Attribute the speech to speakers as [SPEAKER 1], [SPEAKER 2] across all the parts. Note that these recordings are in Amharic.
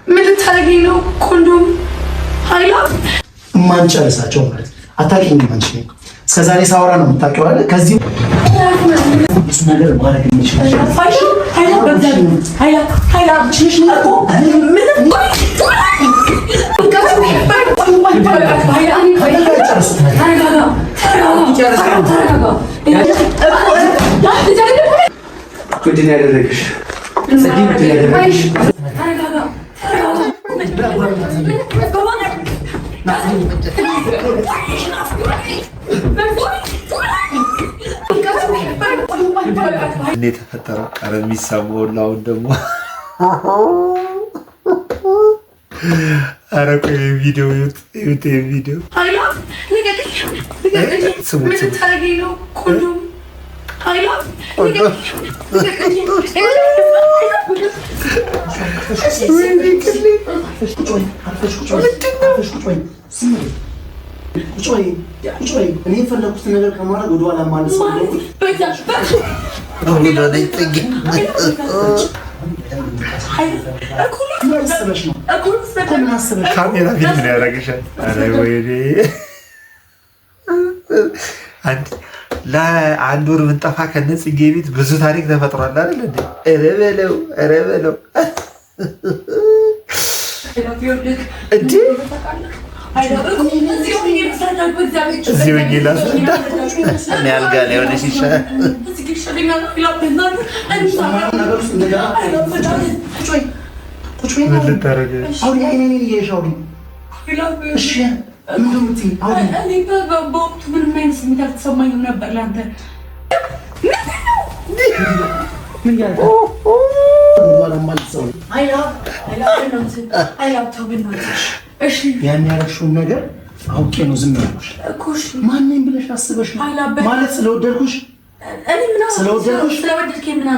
[SPEAKER 1] ምን ልታረጊኝ ነው? ኮንዶም ኃይላ
[SPEAKER 2] ማንጨርሳቸው ማለት አታውቂኝም አንቺ ነኝ። እስከዛሬ ሳወራ ነው የምታውቂው አይደል? ከዚህ እሱ ነገር ማድረግ የሚችል ምንድን ነው ያደረግሽ?
[SPEAKER 3] እንዴት ተፈጠረው? ቃል የሚሰማው አሁን ደግሞ ኧረ ቆይ ቪዲዮ ይዩት። ቪዲዮ
[SPEAKER 2] እኔ የፈለኩት ነገር ከማድረግ ወደኋላ ማለት
[SPEAKER 3] ካሜራ ፊልም ነው ያደረግሻል። ለአንድ ወር ብንጠፋ ከነጽጌ ቤት ብዙ ታሪክ ተፈጥሯል አይደል እንዴ? ኧረ በለው እንዴ! እዚህ ወጌ ላስረዳ እኔ አልጋ ላይ ሆነሽ ይሻላል። ምን ልታረጊ?
[SPEAKER 1] በወቅቱ ምንም አይነት ስሜት አልተሰማኝም ነበር ለአንተ
[SPEAKER 2] ያን ያደረግሽውን ነገር አውቄ ነው ዝም ያልኩሽ። ማንም ብለሽ አስበሽ ነው ማለት ስለወደድኩሽ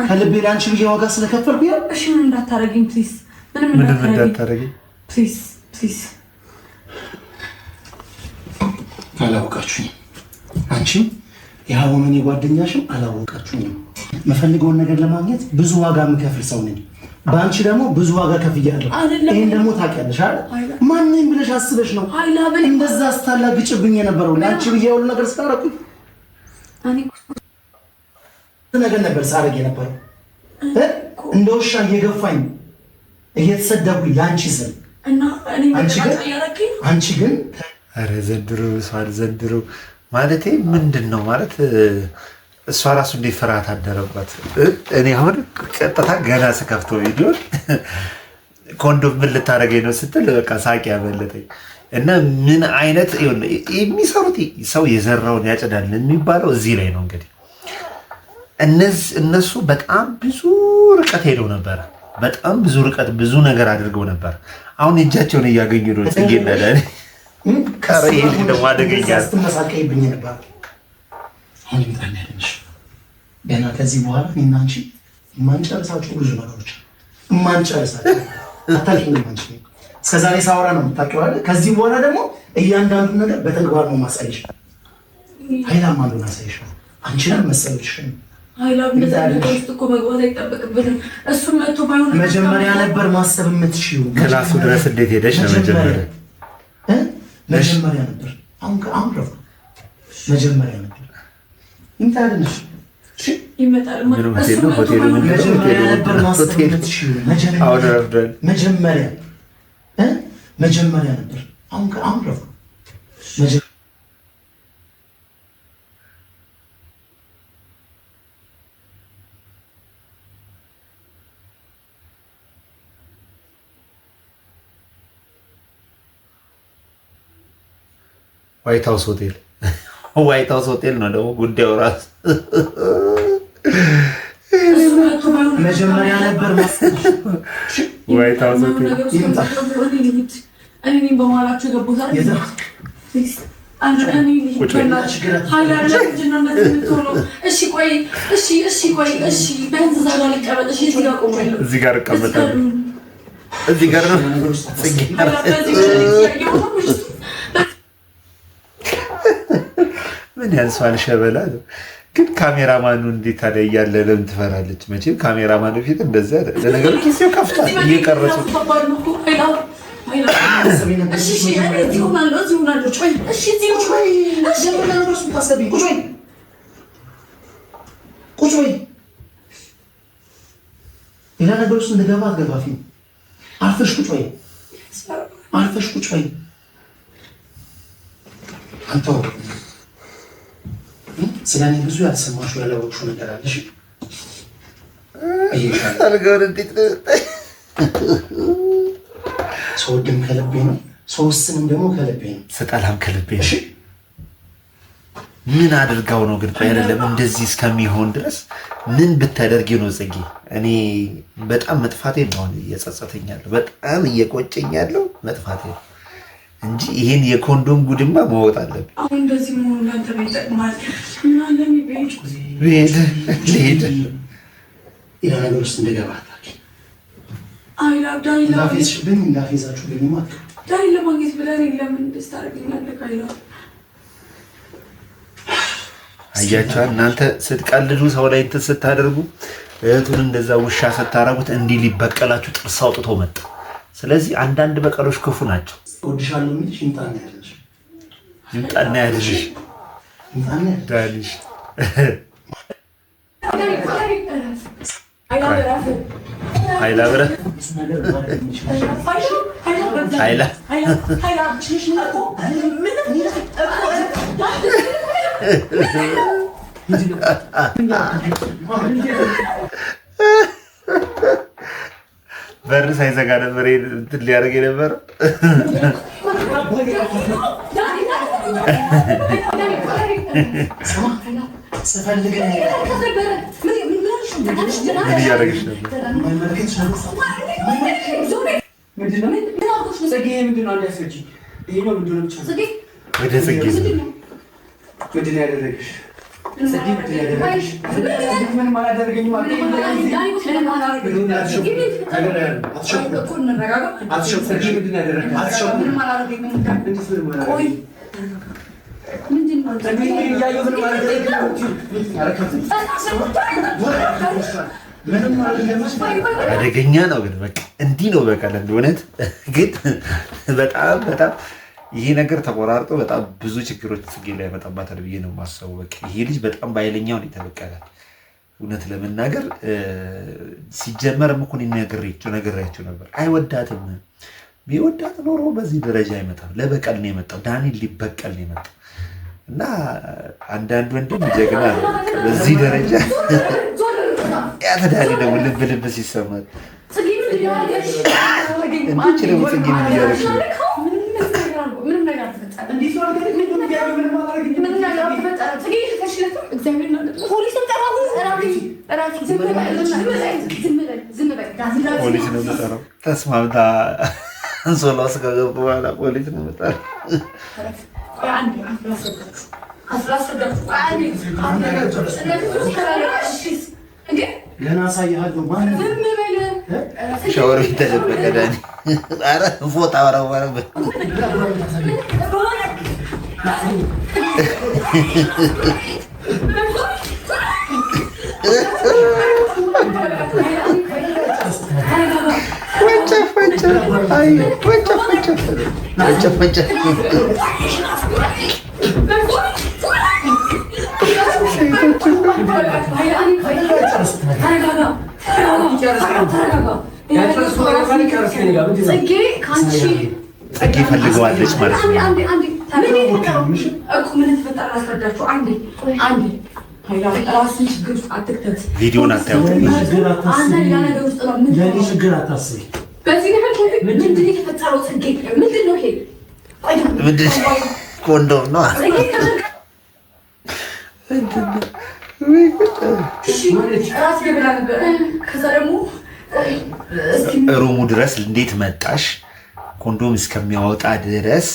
[SPEAKER 2] ከልቤ ለአንቺ ብዬ ዋጋ ስለከፈልኩ ያ
[SPEAKER 1] እሺ ምን እንዳታረጊኝ ፕሊዝ፣ ምንም
[SPEAKER 3] እንዳታረጊኝ
[SPEAKER 1] ፕሊዝ።
[SPEAKER 2] አላወቃችሁኝ፣ አንቺም የሀወመኔ ጓደኛሽም አላወቃችሁኝም። የምፈልገውን ነገር ለማግኘት ብዙ ዋጋ የምከፍል ሰው ነኝ። በአንቺ ደግሞ ብዙ ዋጋ ከፍያለሁ። ይሄን ደግሞ ታውቂያለሽ አይደል? ማንም ብለሽ አስበሽ ነው እንደዛ ስታላግጭብኝ የነበረው ለአንቺ ብዬ ሁሉ ነገር ስታረኩኝ ነገር ነበር ሳረግ የነበረው እንደ ውሻ እየገፋኝ እየተሰደብኩኝ ለአንቺ ስል አንቺ ግን
[SPEAKER 3] ኧረ ዘንድሮ ሰዋል። ዘንድሮ ማለቴ ምንድን ነው ማለት እሷ ራሱ እንዴት ፍርሃት አደረባት። እኔ አሁን ቀጥታ ገና ስከፍተው ቪዲዮን ኮንዶም ምን ልታደርገኝ ነው ስትል በቃ ሳቂ ያበለጠኝ። እና ምን አይነት የሚሰሩት ሰው የዘራውን ያጭዳል የሚባለው እዚህ ላይ ነው። እንግዲህ እነሱ በጣም ብዙ ርቀት ሄደው ነበረ። በጣም ብዙ ርቀት ብዙ ነገር አድርገው ነበር። አሁን እጃቸውን እያገኙ ነው። ጽጌና ዳኒ ቀረ ይሄ ደግሞ አደገኛ
[SPEAKER 2] ስትመሳቀይብኝ ነበር። አሁን ይመጣል ያለሽ ገና ከዚህ በኋላ እኔና አንቺ የማንጨርሳቸው ብዙ ነገሮች የማንጨርሳቸው አታውቂኝም። አንቺ እስከዛሬ ሳወራ ነው የምታውቂው አይደል? ከዚህ በኋላ ደግሞ እያንዳንዱን ነገር በተግባር ነው ማሳይሽ። ኃይላም አንዱን አሳይሽ። አንቺንም መሰሎችሽን መጀመሪያ ነበር ማሰብ የምትችይው።
[SPEAKER 3] ክላሱ ድረስ እንዴት ሄደሽ ነው?
[SPEAKER 2] መጀመሪያ ነበር። አሁን ረፍ መጀመሪያ ነበር እንታደንሽ
[SPEAKER 1] ይመጣል ማለት
[SPEAKER 3] ነው። ሆቴሉ
[SPEAKER 2] መጀመሪያ ነበር ማሰብ የምትችይው። መጀመሪያ ነበር። አሁን ረፍ
[SPEAKER 3] ዋይት ሃውስ ሆቴል ነው ደግሞ ጉዳዩ ራሱ
[SPEAKER 2] መጀመሪያ ነበር ማሰብ
[SPEAKER 3] ዋይት ሃውስ ሆቴል
[SPEAKER 1] እኔ በመሀላችሁ ገቦታ
[SPEAKER 3] እዚህ ጋር እቀመጣለሁ። እዚህ ጋር ነው ምን ያንሷል ሸበላ ግን ካሜራማኑ እንዴት ታዲያ እያለ ለምን ትፈራለች? መቼም ካሜራማኑ ፊት እንደዛ አይደል። ለነገሩ ጊዜው ከፍቷል እየቀረጹ
[SPEAKER 2] ቁጭ በይ። ሌላ ነገር ውስጥ እንደገባ አትገባፊ። አርፈሽ ቁጭ በይ። አርፈሽ ቁጭ በይ። አንተው ስለ እኔ ብዙ ያልሰማሽው ያላወቅሽው ነገር አለሽ። ሰውድም ከልቤ ነው፣ ሰውስንም ደግሞ ከልቤ ነው፣
[SPEAKER 3] ስጠላም ከልቤ ነው። ምን አድርጋው ነው ግን? ቆይ አይደለም እንደዚህ እስከሚሆን ድረስ ምን ብታደርጊ ነው ጽጌ? እኔ በጣም መጥፋቴ ነው እየጸጸተኛለሁ፣ በጣም እየቆጨኛለሁ መጥፋቴ ነው እንጂ ይሄን የኮንዶም ጉድማ ማወጥ አለብኝ።
[SPEAKER 1] አሁን እንደዚህ መሆኑ ላንተ ይጠቅማል እና ለሚቤጅ
[SPEAKER 3] ልሄድ
[SPEAKER 2] ሌላ ነገር ውስጥ እንደገባ እንዳፌዝሽብኝ እንዳፌዛችሁ ግን ማት
[SPEAKER 1] ዳይ ለማግኘት ብለን ለምን ስታደርገኛለህ?
[SPEAKER 3] አያችኋል እናንተ ስትቀልዱ ሰው ላይ እንትን ስታደርጉ እህቱን እንደዛ ውሻ ስታረጉት እንዲህ ሊበቀላችሁ ጥርስ አውጥቶ መጣ። ስለዚህ አንዳንድ በቀሎች ክፉ ናቸው።
[SPEAKER 2] ወድሻለሁ የሚልሽ ይምጣና ያለሽ
[SPEAKER 3] ይምጣና ያለሽ ዳንሽ ኃይላ ብረት ኃይላ በር ሳይዘጋ ነበር እንትን ሊያደርግ የነበረው። ምን እያደረገች ነበር? ወደ ጽጌ አደገኛ ነው ግን በቃ እንዲህ ነው በቃ ለእውነት ግን በጣም በጣም ይሄ ነገር ተቆራርጦ በጣም ብዙ ችግሮች ጽጌ ላይ ያመጣባታል ብዬ ነው የማስበው። በቃ ይሄ ልጅ በጣም በኃይለኛው ነው የተበቀላት። እውነት ለመናገር ሲጀመርም እኮ ነግሬያቸው ነበር። አይወዳትም። ቢወዳት ኖሮ በዚህ ደረጃ አይመጣም። ለበቀል ነው የመጣው። ዳኒን ሊበቀል ነው የመጣው እና አንዳንድ ወንድም ጀግና ነው በዚህ ደረጃ ያተዳኒ ደግሞ ልብ ሲሰማት እንዴት ነው ጽጌ ምን እያደረግሽ ነው? ፖሊስ ነው የምጠራው። ተስማምታ አንሶላ ውስጥ ከገቡ በኋላ ፖሊስ ነው የምጠራው።
[SPEAKER 2] ገና አሳይሃለሁ ማለት
[SPEAKER 3] ሻወር ቤት ተደበቀ ዳኒ። ኧረ ፎጣ ወረወረበት። ጽጌ ፈልገዋለች ማለት ነው። ቪዲዮን አታዩት። ኮንዶም ነው ሩሙ ድረስ እንዴት መጣሽ? ኮንዶም እስከሚያወጣ ድረስ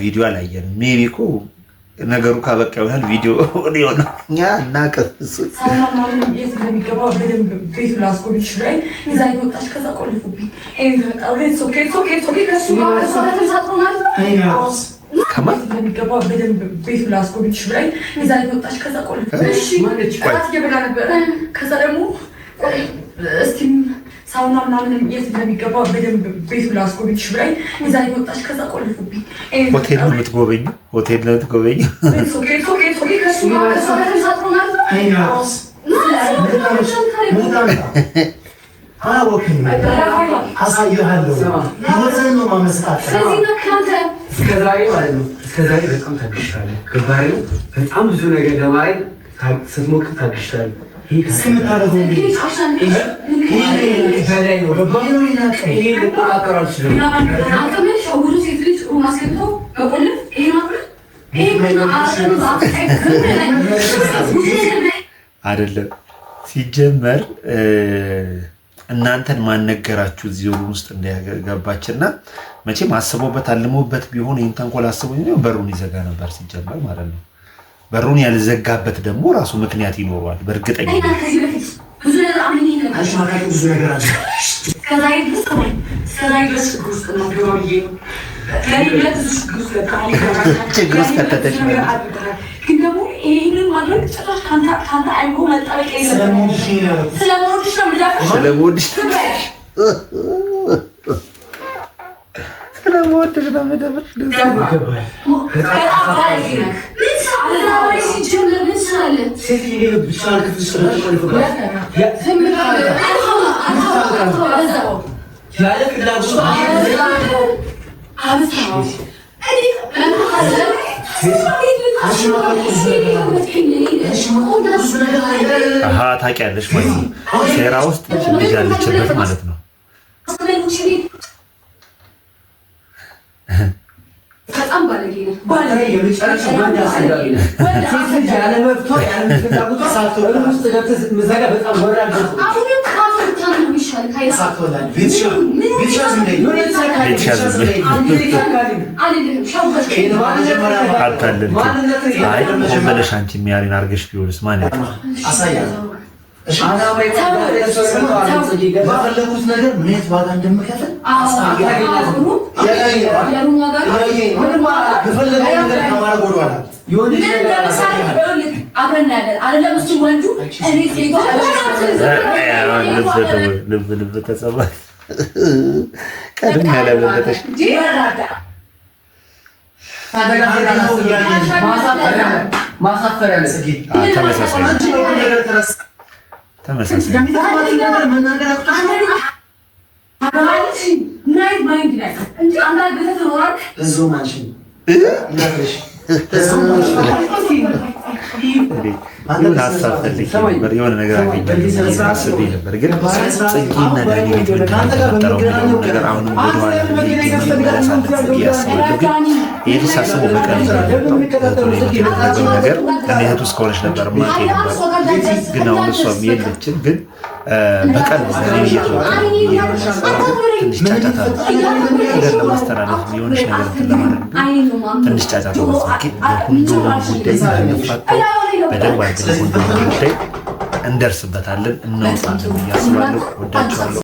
[SPEAKER 3] ቪዲዮ አላየንም። ሜቢ እኮ ነገሩ ካበቃ ይሆናል ቪዲዮ ሆነ እኛ እናቀፍ ከማን
[SPEAKER 1] እንደሚገባ በደንብ ቤቱ ላስጎብኝሽ ብላኝ እዛ ላይ ወጣች። ከዛ ቆልፍ እራት እየበላ ነበረ። ከዛ ደግሞ እስቲም ሳውና ምናምን የት እንደሚገባ በደንብ ቤቱ ላስጎብኝሽ ብላኝ እዛ ላይ ወጣች። ከዛ ቆልፉብኝ።
[SPEAKER 3] ሆቴል ነው የምትጎበኘው? ሆቴል ነው የምትጎበኘው?
[SPEAKER 2] አሳይሃለሁ። ህይወትህን ነው ማመስጣት።
[SPEAKER 4] እስከዛሬ ማለት ነው እስከዛሬ በጣም ታግሻለሁ። ገባህ? በጣም ብዙ ነገር ለማድረግ ስትሞክር ታግሻለሁ።
[SPEAKER 2] እስከምታደርገው
[SPEAKER 4] በላይ ነው። ይሄ ልቆጣጠር አልችልም።
[SPEAKER 3] አይደለም ሲጀመር እናንተን ማነገራችሁ እዚህ ሩም ውስጥ እንደገባችና መቼም አስቦበት አልሞበት ቢሆን ይህን ተንኮል አስቦ በሩን ይዘጋ ነበር ሲጀመር ማለት ነው። በሩን ያልዘጋበት ደግሞ ራሱ ምክንያት ይኖረዋል በእርግጠኛ ችግር ውስጥ ከተተች
[SPEAKER 1] ግን ደግሞ ይህንን ማድረግ ጭራሽ ከአንተ አይምሮ መጠበቅ ስለምወድሽ ነው
[SPEAKER 3] ስለምወድሽ መደብር ታውቂያለሽ ማለት ነው። ሴራ ውስጥ ልጅ ያለችበት ማለት ነው።
[SPEAKER 1] በጣም ባለጌ ነው።
[SPEAKER 3] በለሽ አንቺ የሚያሪን አድርገሽ ቢሆንስ ማን
[SPEAKER 2] ባፈለጉት ነገር ምን አይነት ዋጋ እንደምከፍል
[SPEAKER 3] ልብ ተጸባ ቀድም ያለበለጠሽ ተመሳሳይ ምን ሀሳብ ፈልጌ ነበር፣ የሆነ ነገር አስቤ ነበር፣ ግን ጽጌና ዳኒ ቤት ተፈጠረው የሚለውን ነገር አሁንም ወደኋላ ያስባለሁ። ግን ይህ ሳስበው በቀን የሚያደርገው ነገር እኔ እህቱ እስከሆነች ነበር ማት ነበር፣ ግን አሁን እሷም የለችም። ግን በቀን ትንሽ ጫጫታ ነገር ለማስተላለፍ የሆነች ነገር ለማድረግ ትንሽ ጫጫታ ሁሉንም ጉዳይ ነፋጠው በደንብ አድርገን ጉዳይ እንደርስበታለን፣ እናውጣለን እያስባለሁ። ወዳቸዋለሁ።